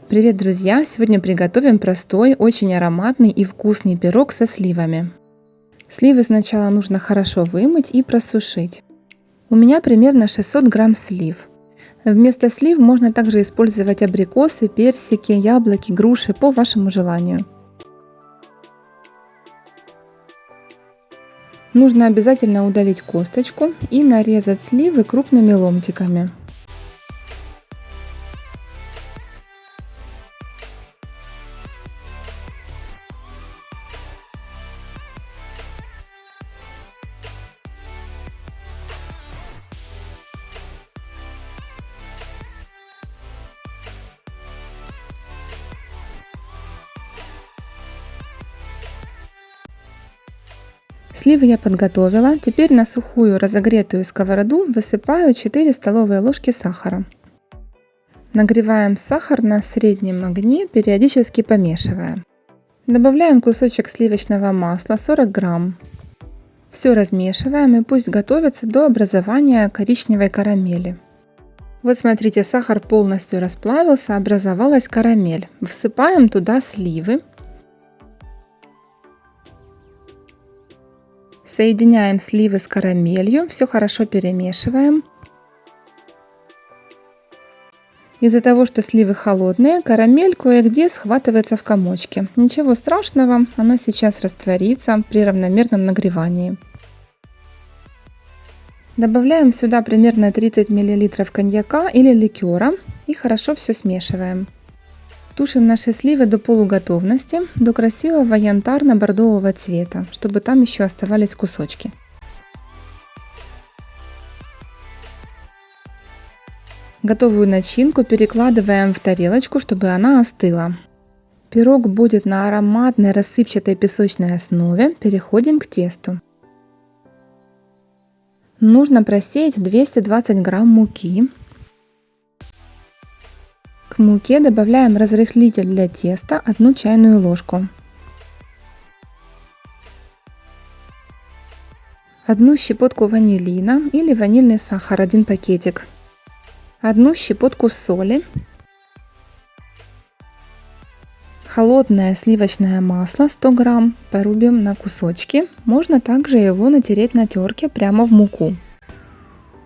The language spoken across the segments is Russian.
Привет, друзья! Сегодня приготовим простой, очень ароматный и вкусный пирог со сливами. Сливы сначала нужно хорошо вымыть и просушить. У меня примерно 600 грамм слив. Вместо слив можно также использовать абрикосы, персики, яблоки, груши по вашему желанию. Нужно обязательно удалить косточку и нарезать сливы крупными ломтиками. Сливы я подготовила. Теперь на сухую разогретую сковороду высыпаю 4 столовые ложки сахара. Нагреваем сахар на среднем огне, периодически помешивая. Добавляем кусочек сливочного масла 40 грамм. Все размешиваем и пусть готовится до образования коричневой карамели. Вот смотрите, сахар полностью расплавился, образовалась карамель. Всыпаем туда сливы. Соединяем сливы с карамелью, все хорошо перемешиваем. Из-за того, что сливы холодные, карамель кое-где схватывается в комочки. Ничего страшного, она сейчас растворится при равномерном нагревании. Добавляем сюда примерно 30 мл коньяка или ликера и хорошо все смешиваем. Тушим наши сливы до полуготовности, до красивого янтарно-бордового цвета, чтобы там еще оставались кусочки. Готовую начинку перекладываем в тарелочку, чтобы она остыла. Пирог будет на ароматной рассыпчатой песочной основе. Переходим к тесту. Нужно просеять 220 грамм муки. К муке добавляем разрыхлитель для теста 1 чайную ложку. 1 щепотку ванилина или ванильный сахар 1 пакетик. 1 щепотку соли. Холодное сливочное масло 100 грамм порубим на кусочки. Можно также его натереть на терке прямо в муку.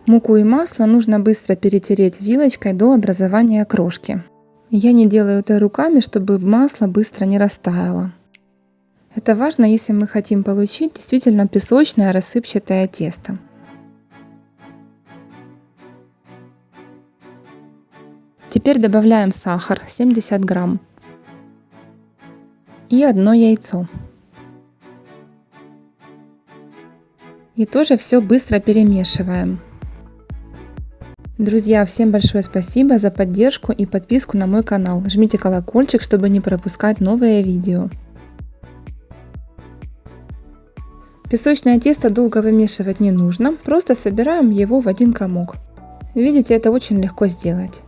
Муку и масло нужно быстро перетереть вилочкой до образования крошки. Я не делаю это руками, чтобы масло быстро не растаяло. Это важно, если мы хотим получить действительно песочное рассыпчатое тесто. Теперь добавляем сахар 70 грамм и 1 яйцо. И тоже все быстро перемешиваем. Друзья, всем большое спасибо за поддержку и подписку на мой канал. Жмите колокольчик, чтобы не пропускать новые видео. Песочное тесто долго вымешивать не нужно, просто собираем его в один комок. Видите, это очень легко сделать.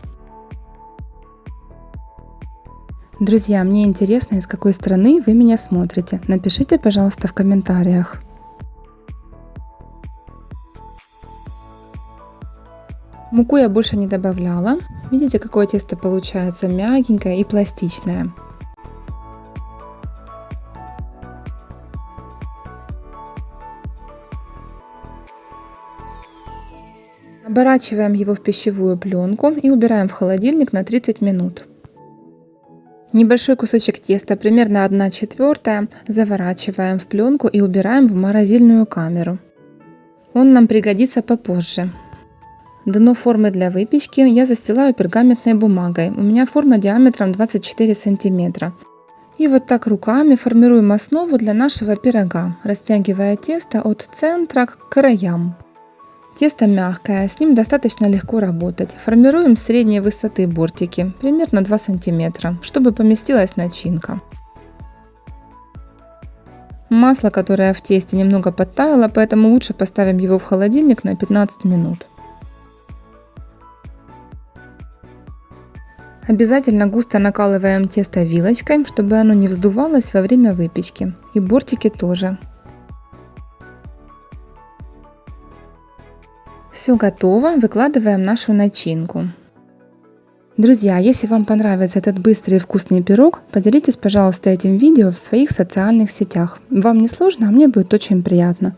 Друзья, мне интересно, из какой страны вы меня смотрите. Напишите, пожалуйста, в комментариях. Муку я больше не добавляла. Видите, какое тесто получается мягенькое и пластичное. Оборачиваем его в пищевую пленку и убираем в холодильник на 30 минут. Небольшой кусочек теста, примерно 1/4, заворачиваем в пленку и убираем в морозильную камеру. Он нам пригодится попозже. Дно формы для выпечки я застилаю пергаментной бумагой. У меня форма диаметром 24 сантиметра. И вот так руками формируем основу для нашего пирога, растягивая тесто от центра к краям. Тесто мягкое, с ним достаточно легко работать. Формируем средней высоты бортики, примерно 2 сантиметра, чтобы поместилась начинка. Масло, которое в тесте, немного подтаяло, поэтому лучше поставим его в холодильник на 15 минут. Обязательно густо накалываем тесто вилочкой, чтобы оно не вздувалось во время выпечки. И бортики тоже. Все готово, выкладываем нашу начинку. Друзья, если вам понравится этот быстрый и вкусный пирог, поделитесь, пожалуйста, этим видео в своих социальных сетях. Вам не сложно, а мне будет очень приятно.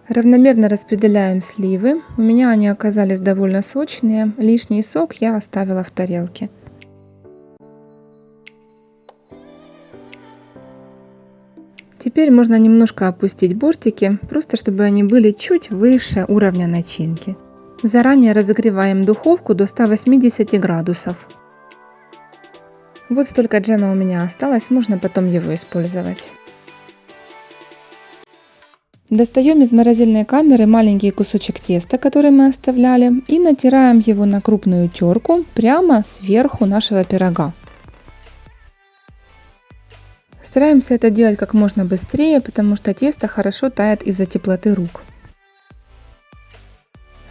Равномерно распределяем сливы. У меня они оказались довольно сочные. Лишний сок я оставила в тарелке. Теперь можно немножко опустить бортики, просто чтобы они были чуть выше уровня начинки. Заранее разогреваем духовку до 180 градусов. Вот столько джема у меня осталось, можно потом его использовать. Достаем из морозильной камеры маленький кусочек теста, который мы оставляли, и натираем его на крупную терку прямо сверху нашего пирога. Стараемся это делать как можно быстрее, потому что тесто хорошо тает из-за теплоты рук.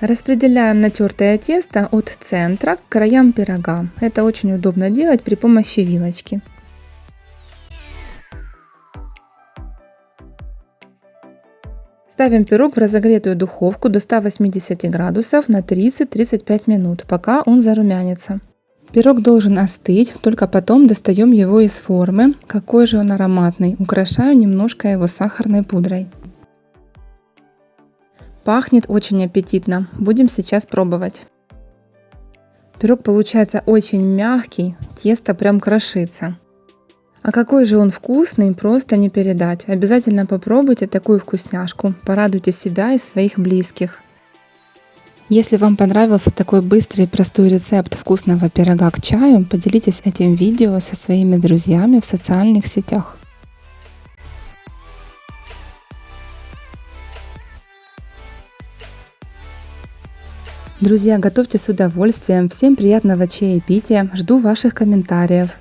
Распределяем натертое тесто от центра к краям пирога. Это очень удобно делать при помощи вилочки. Ставим пирог в разогретую духовку до 180 градусов на 30-35 минут, пока он зарумянится. Пирог должен остыть, только потом достаем его из формы. Какой же он ароматный. Украшаю немножко его сахарной пудрой. Пахнет очень аппетитно. Будем сейчас пробовать. Пирог получается очень мягкий, тесто прям крошится. А какой же он вкусный, просто не передать. Обязательно попробуйте такую вкусняшку. Порадуйте себя и своих близких. Если вам понравился такой быстрый и простой рецепт вкусного пирога к чаю, поделитесь этим видео со своими друзьями в социальных сетях. Друзья, готовьте с удовольствием. Всем приятного чаепития. Жду ваших комментариев.